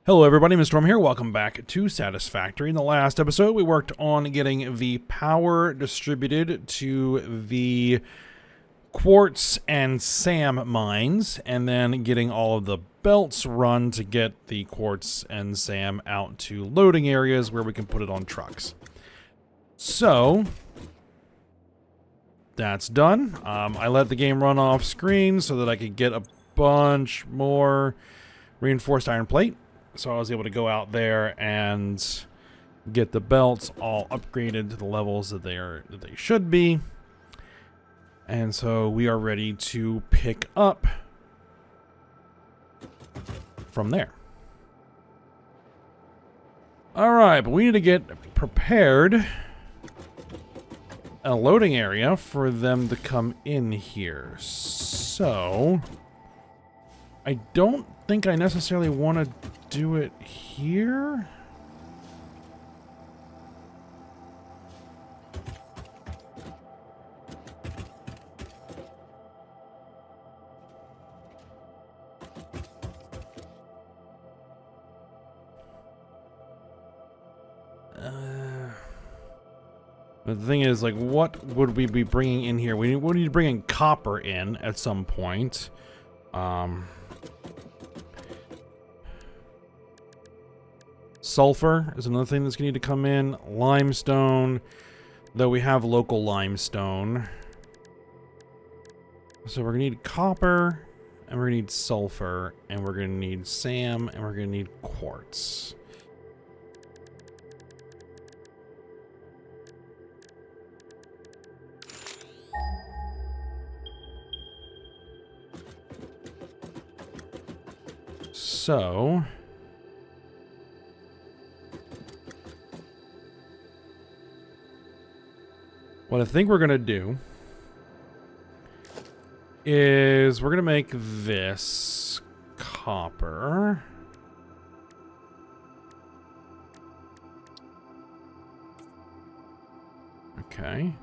Hello everybody, Mr. Storm here. Welcome back to Satisfactory. In the last episode, we worked on getting the power distributed to the quartz and SAM mines, and then getting all of the belts run to get the quartz and SAM out to loading areas where we can put it on trucks. So, that's done. I let the game run off screen so that I could get a bunch more reinforced iron plate. So I was able to go out there and get the belts all upgraded to the levels that they should be. And so we are ready to pick up from there. Alright, but we need to get prepared a loading area for them to come in here. So I don't think I necessarily want to do it here. But the thing is, like, what would we be bringing in here? We need to bring in copper in at some point. Sulfur is another thing that's going to need to come in. Limestone, though we have local limestone. So we're going to need copper, and we're going to need sulfur, and we're going to need SAM, and we're going to need quartz. So what I think we're going to do is we're going to make this copper. Okay.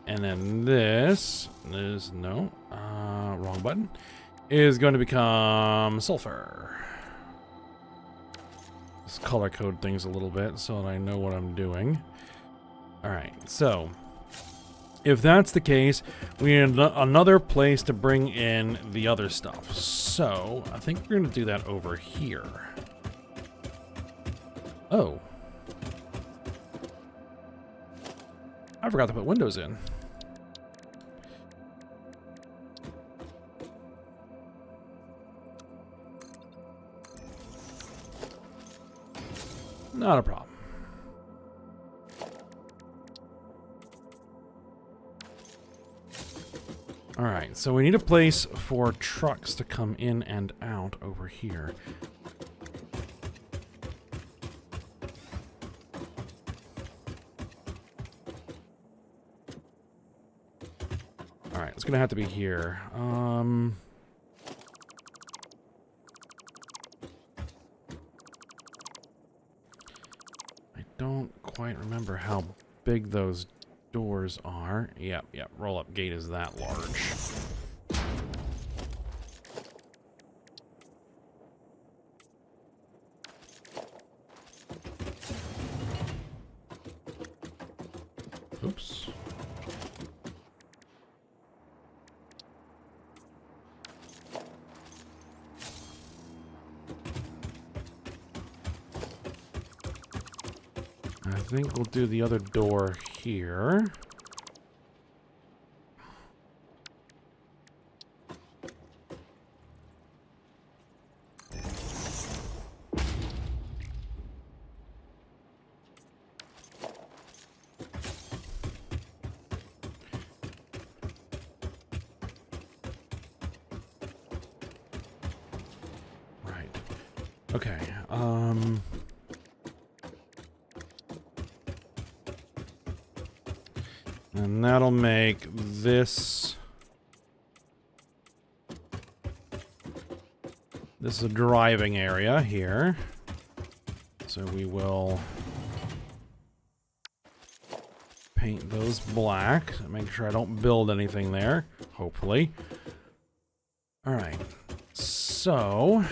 And then this is, no, wrong button, is going to become sulfur. Let's color code things a little bit so that I know what I'm doing. Alright, so if that's the case, we need another place to bring in the other stuff. So, I think we're going to do that over here. Oh. I forgot to put windows in. Not a problem. Alright, so we need a place for trucks to come in and out over here. Alright, it's gonna have to be here. I don't quite remember how big those doors are. Yep, roll-up gate is that large. Oops. I think we'll do the other door here. Right. Okay, and that'll make this is a driving area here. So we will paint those black. Make sure I don't build anything there, hopefully. Alright. So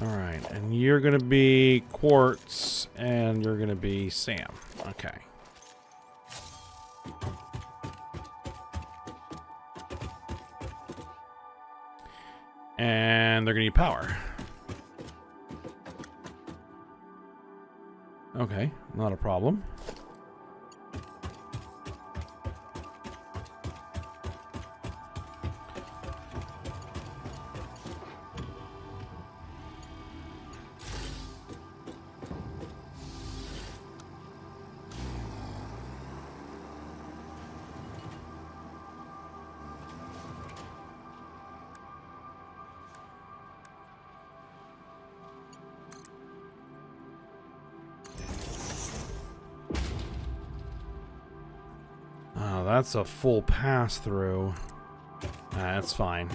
Alright, and you're gonna be Quartz, and you're gonna be Sam. Okay. And they're gonna need power. Okay, not a problem. Oh, that's a full pass-through. That's fine.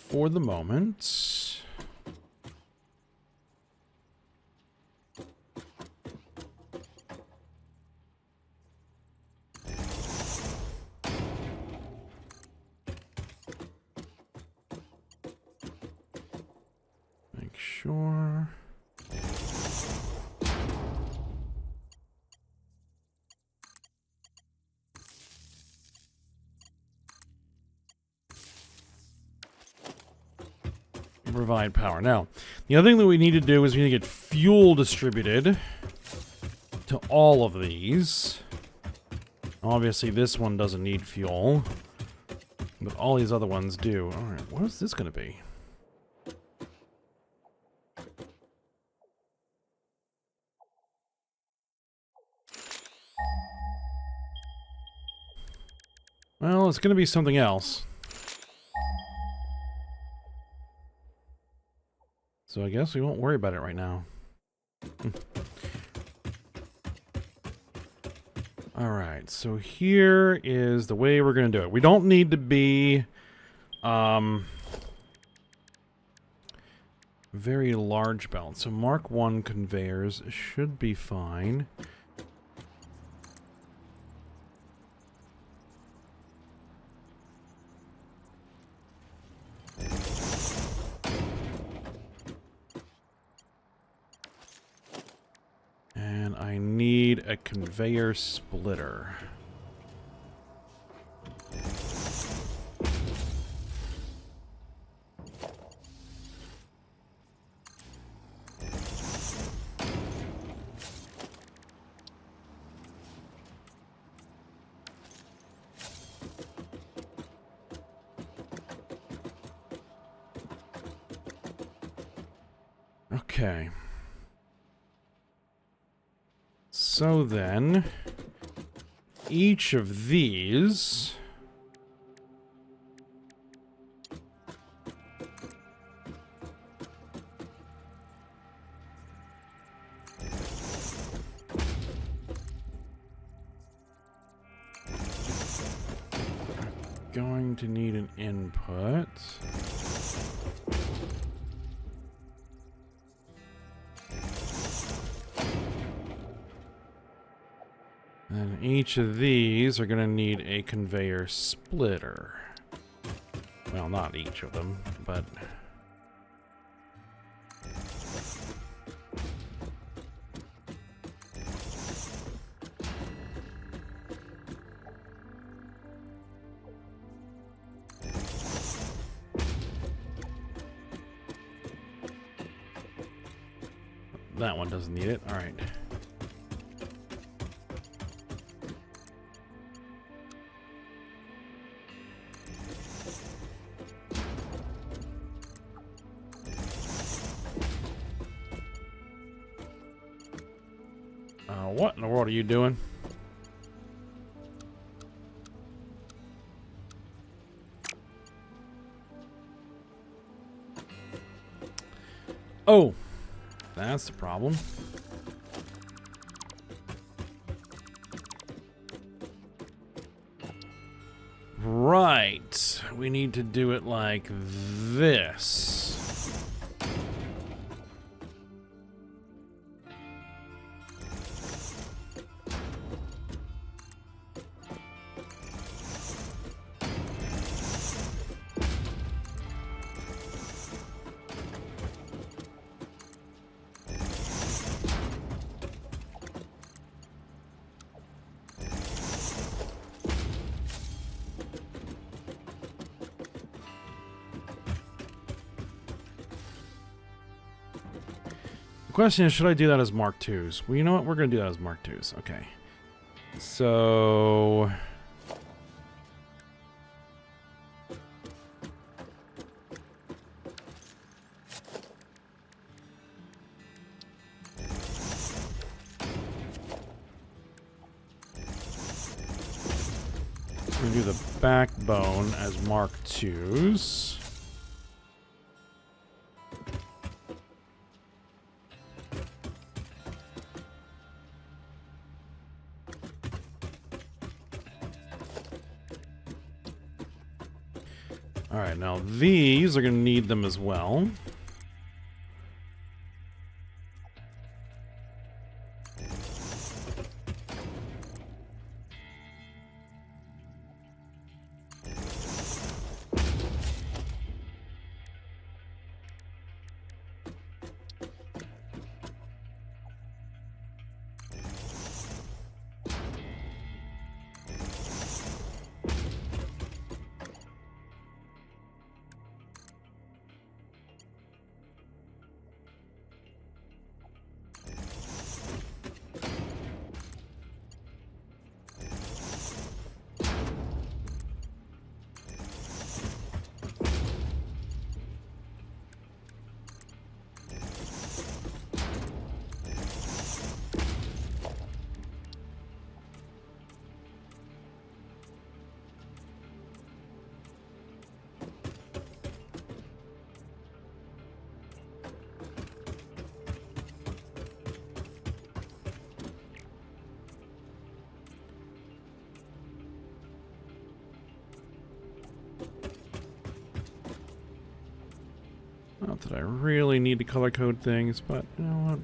For the moment. Make sure. Provide power. Now, the other thing that we need to do is we need to get fuel distributed to all of these. Obviously, this one doesn't need fuel, but all these other ones do. All right, what is this going to be? Well, it's going to be something else. So I guess we won't worry about it right now. Alright, so here is the way we're going to do it. We don't need to be very large belt. So Mark 1 conveyors should be fine. And I need a conveyor splitter. Okay. So then, each of these are going to need an input. And each of these are going to need a conveyor splitter. Well, not each of them, but... that one doesn't need it. All right. What in the world are you doing? Oh, that's the problem. Right. We need to do it like this. The question is, should I do that as Mark IIs? Well, you know what? We're going to do that as Mark IIs. Okay. So... we're going to do the backbone as Mark IIs. Alright, now these are going to need them as well. Not that I really need to color code things, but you know what?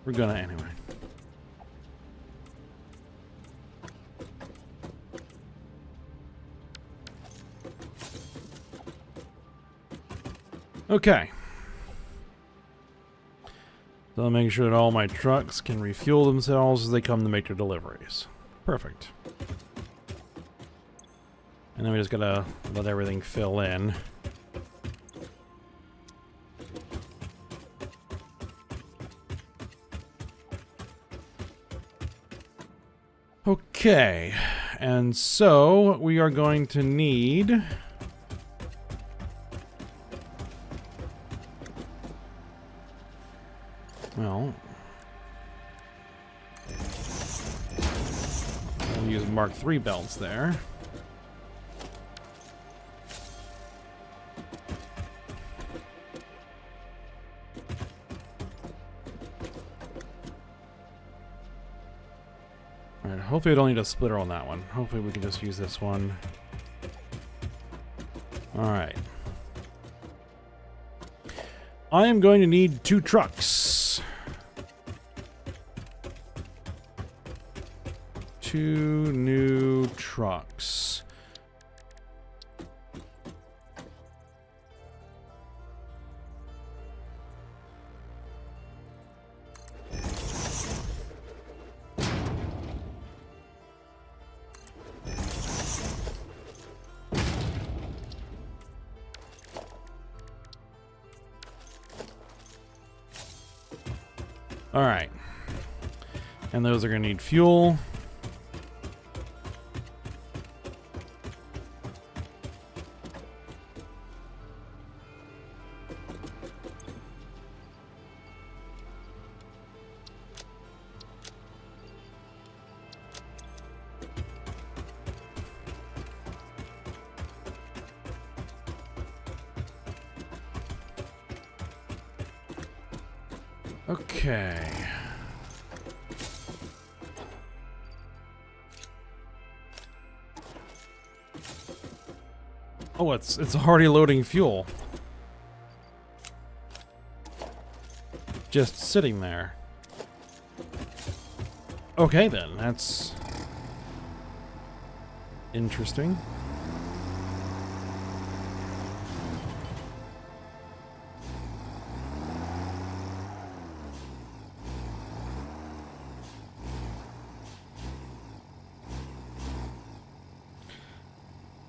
We're gonna anyway. Okay. So I'm making sure that all my trucks can refuel themselves as they come to make their deliveries. Perfect. And then we just gotta let everything fill in. Okay, and so we are going to need... well... I'll use Mark III belts there. Alright, hopefully I don't need a splitter on that one. Hopefully we can just use this one. Alright. I am going to need 2 trucks. 2 new trucks. Alright. And those are going to need fuel. Okay. Oh, it's already loading fuel. Just sitting there. Okay then, that's interesting.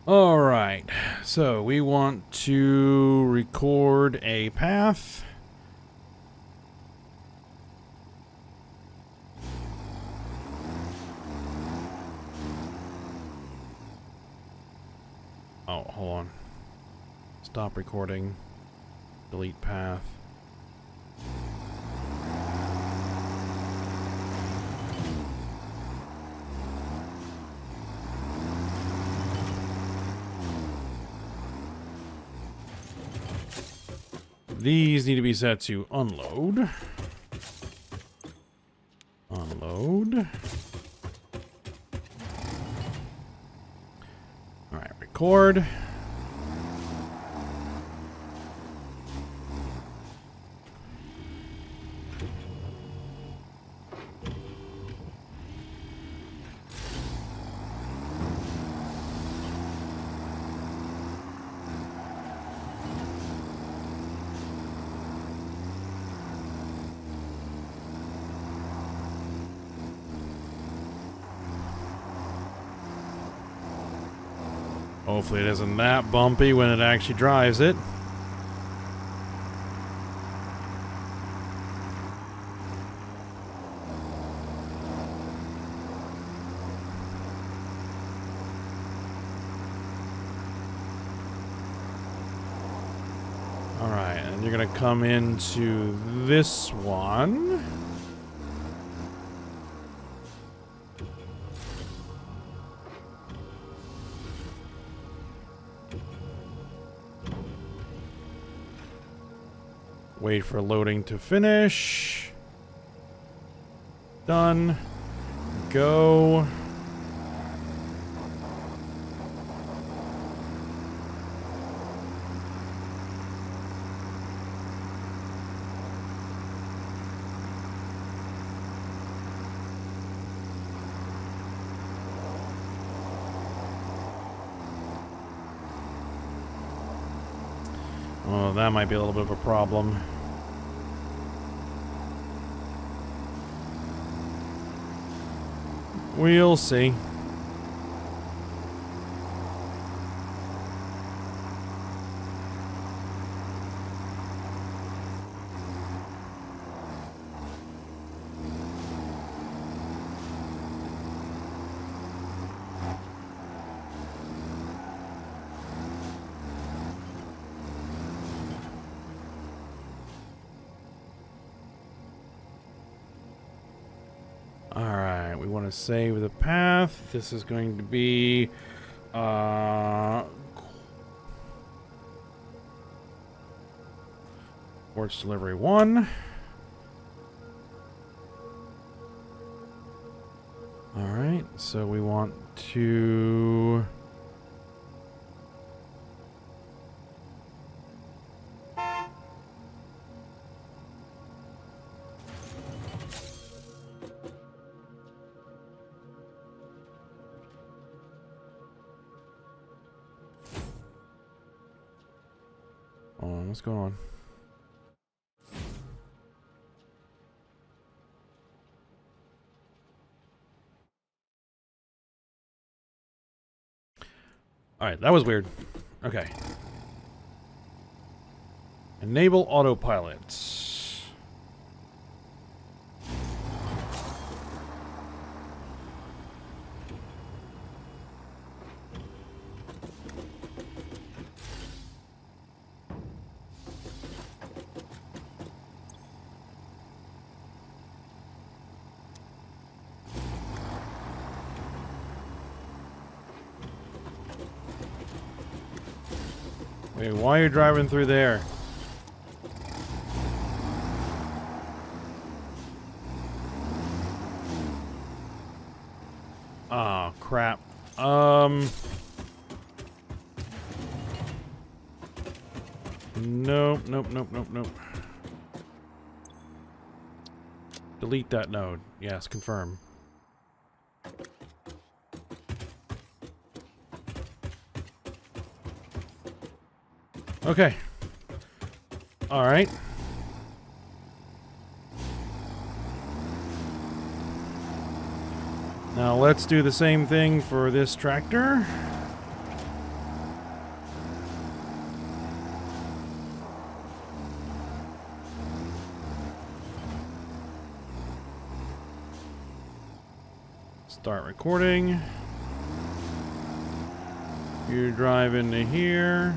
All right, so we want to record a path. Oh, hold on. Stop recording. Delete path. These need to be set to unload. Unload. Alright, record. Hopefully it isn't that bumpy when it actually drives it. Alright, and you're gonna come into this one. Wait for loading to finish. Done. Go. Oh, that might be a little bit of a problem. We'll see. Alright, we want to save the path. This is going to be quartz delivery 1. Alright, so we want to what's going on? Alright, that was weird. Okay. Enable autopilot. Wait, why are you driving through there? Oh, crap. Nope, nope, nope, nope, nope. Delete that node. Yes, confirm. Okay. Alright. Now let's do the same thing for this tractor. Start recording. You drive into here.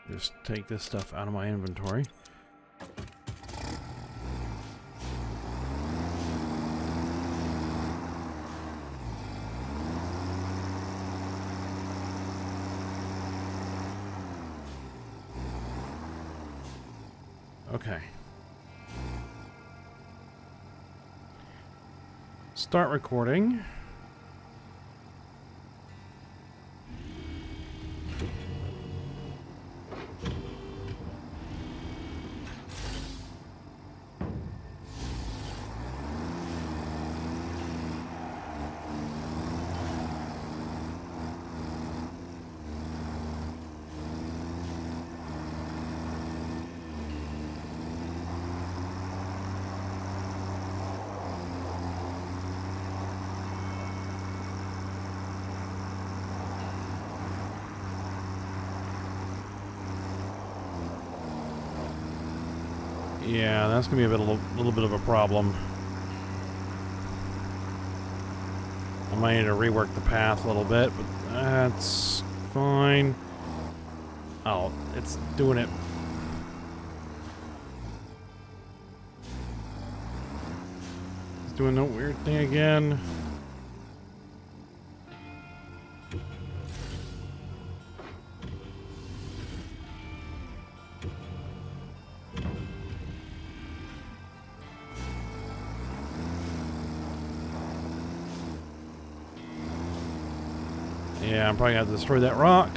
Just take this stuff out of my inventory. Okay. Start recording. Yeah, that's gonna be a little bit of a problem. I might need to rework the path a little bit, but that's fine. Oh, it's doing it. It's doing that weird thing again. Yeah, I'm probably gonna have to destroy that rock.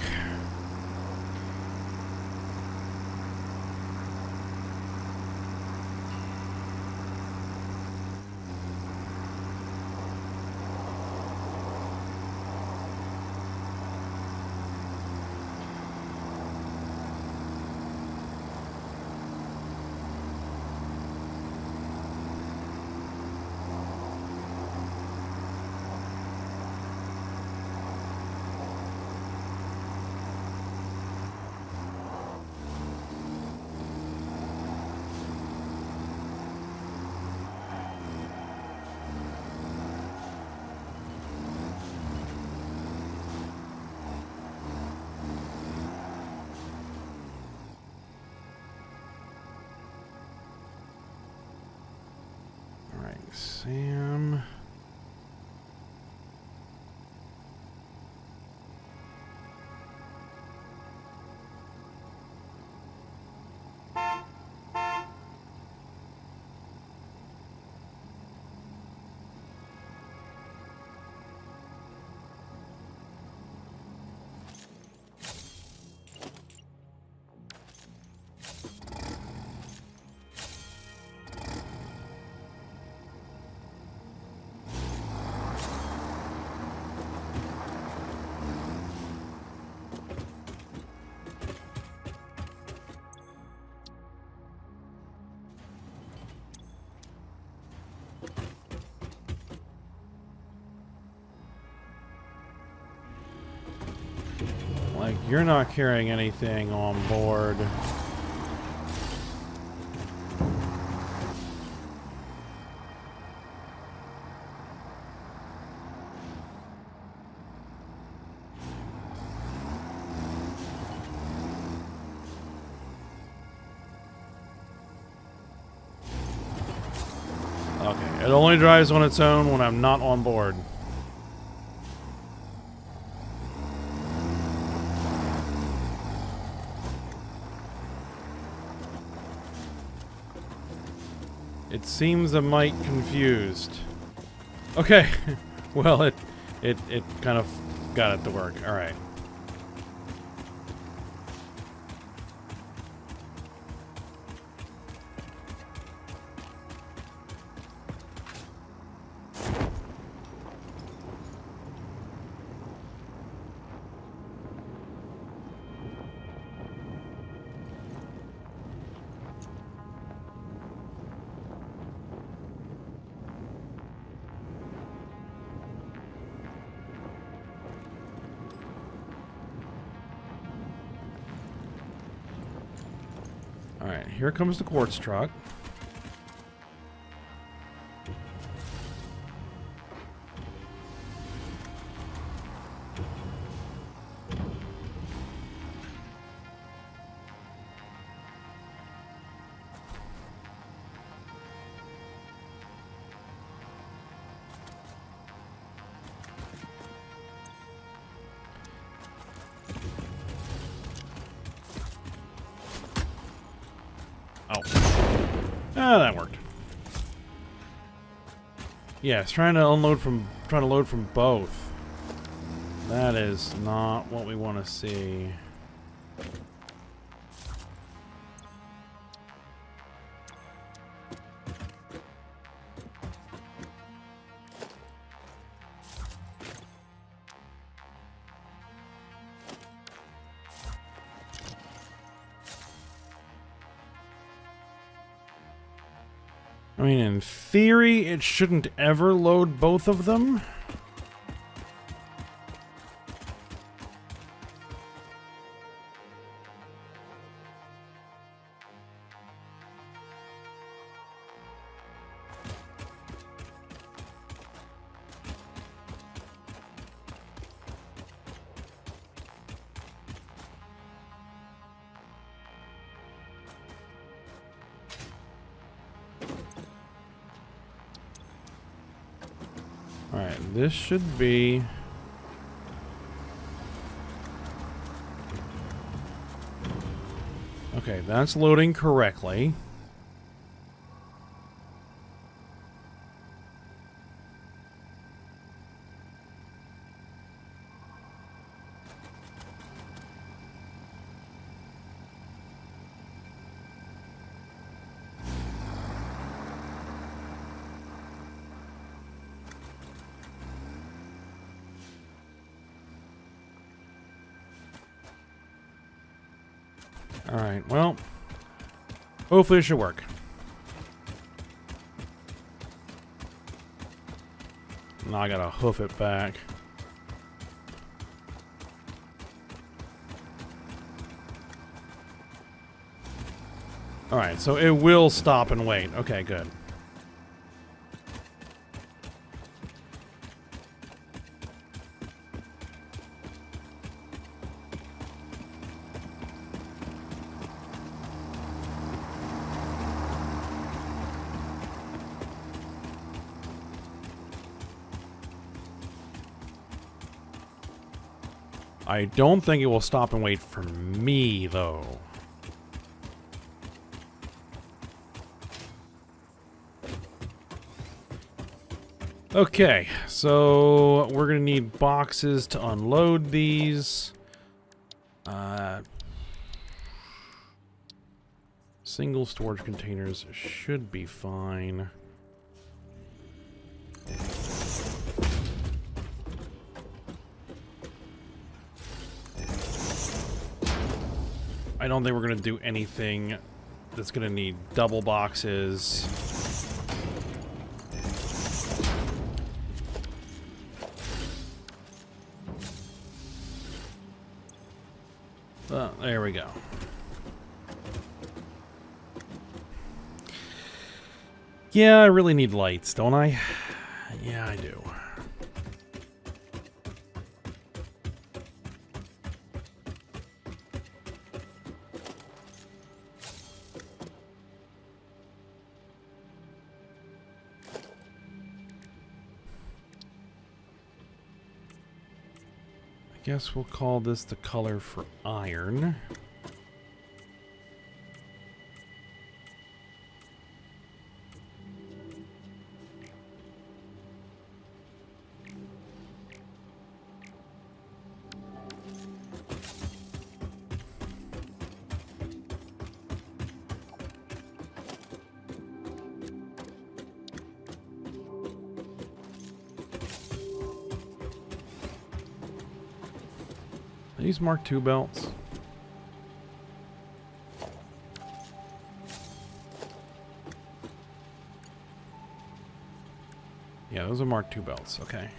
Sam. Like, you're not carrying anything on board. It only drives on its own when I'm not on board. It seems a mite confused. Okay. Well, it kind of got it to work. All right. Alright, here comes the quartz truck. Oh. Ah, that worked. Yeah, it's trying to load from both. That is not what we want to see. I mean, in theory, it shouldn't ever load both of them. Alright, this should be... Okay, that's loading correctly. Alright, well, hopefully it should work. Now I gotta hoof it back. Alright, so it will stop and wait. Okay, good. I don't think it will stop and wait for me, though. Okay, so we're gonna need boxes to unload these. Single storage containers should be fine. I don't think we're going to do anything that's going to need double boxes. There we go. Yeah, I really need lights, don't I? Yeah, I do. guess we'll call this the color for iron. Are these Mark II belts? Yeah, those are Mark II belts. Okay.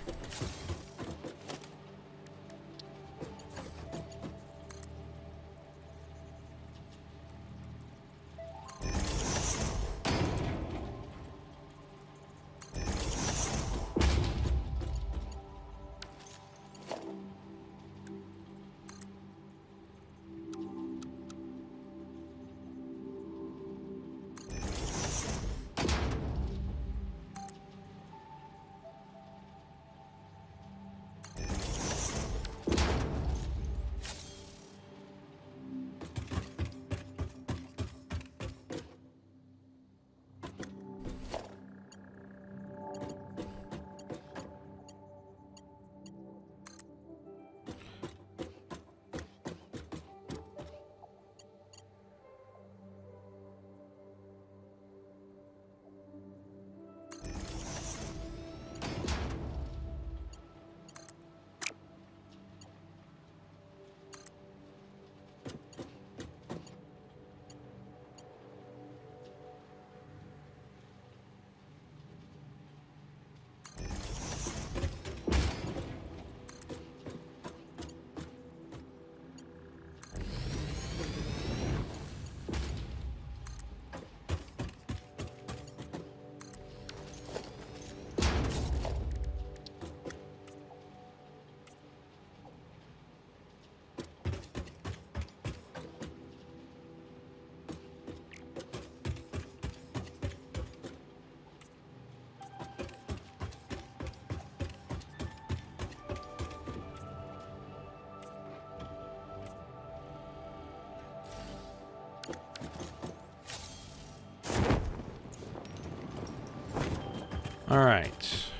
All right.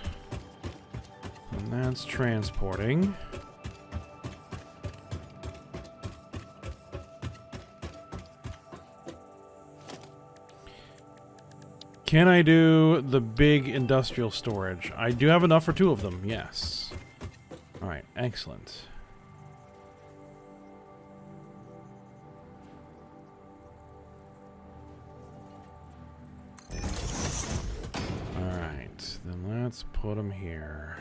And that's transporting. Can I do the big industrial storage? I do have enough for 2 of them, yes. All right, excellent. Then let's put them here.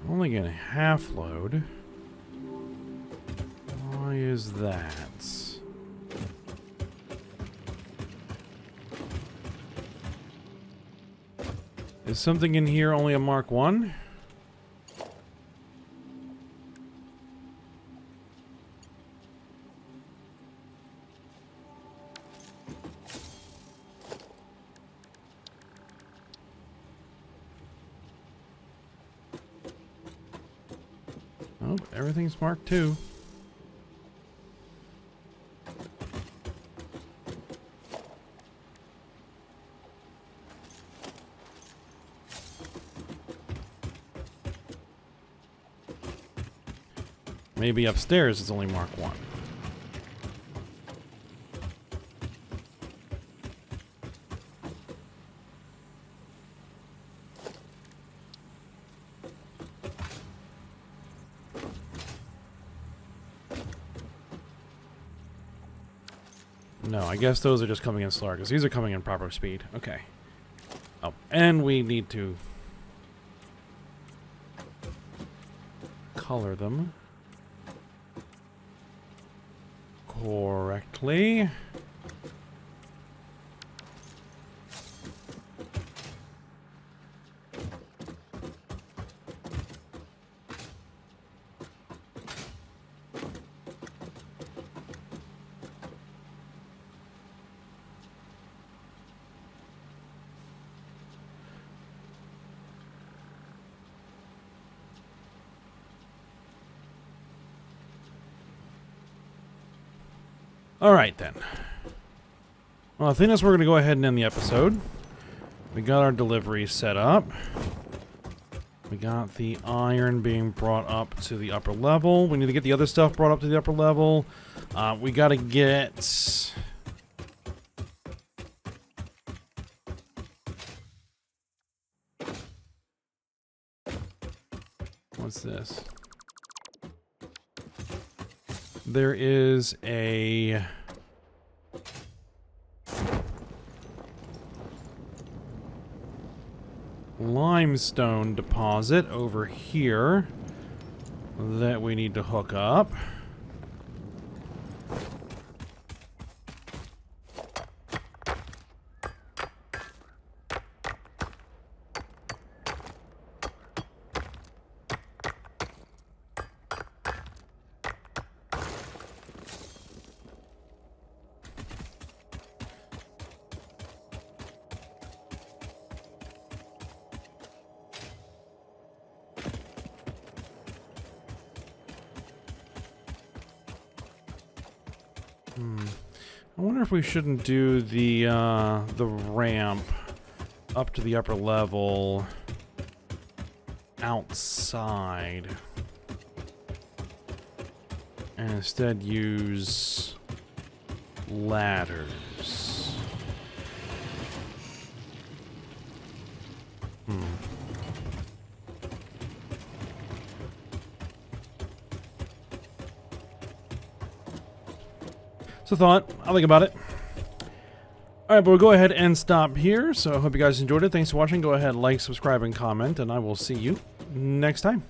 Only getting half load. Why is that? Is something in here only a Mark 1? Oh, everything's Mark 2. Maybe upstairs it's only Mark 1. No, I guess those are just coming in slower, because these are coming in proper speed. Okay. Oh, and we need to color them correctly. All right, then. Well, I think that's where we're going to go ahead and end the episode. We got our delivery set up. We got the iron being brought up to the upper level. We need to get the other stuff brought up to the upper level. We got to get... What's this? There is a limestone deposit over here that we need to hook up. I wonder if we shouldn't do the ramp up to the upper level outside and instead use ladders. It's a thought. I'll think about it. Alright, but we'll go ahead and stop here. So I hope you guys enjoyed it. Thanks for watching. Go ahead, like, subscribe, and comment, and I will see you next time.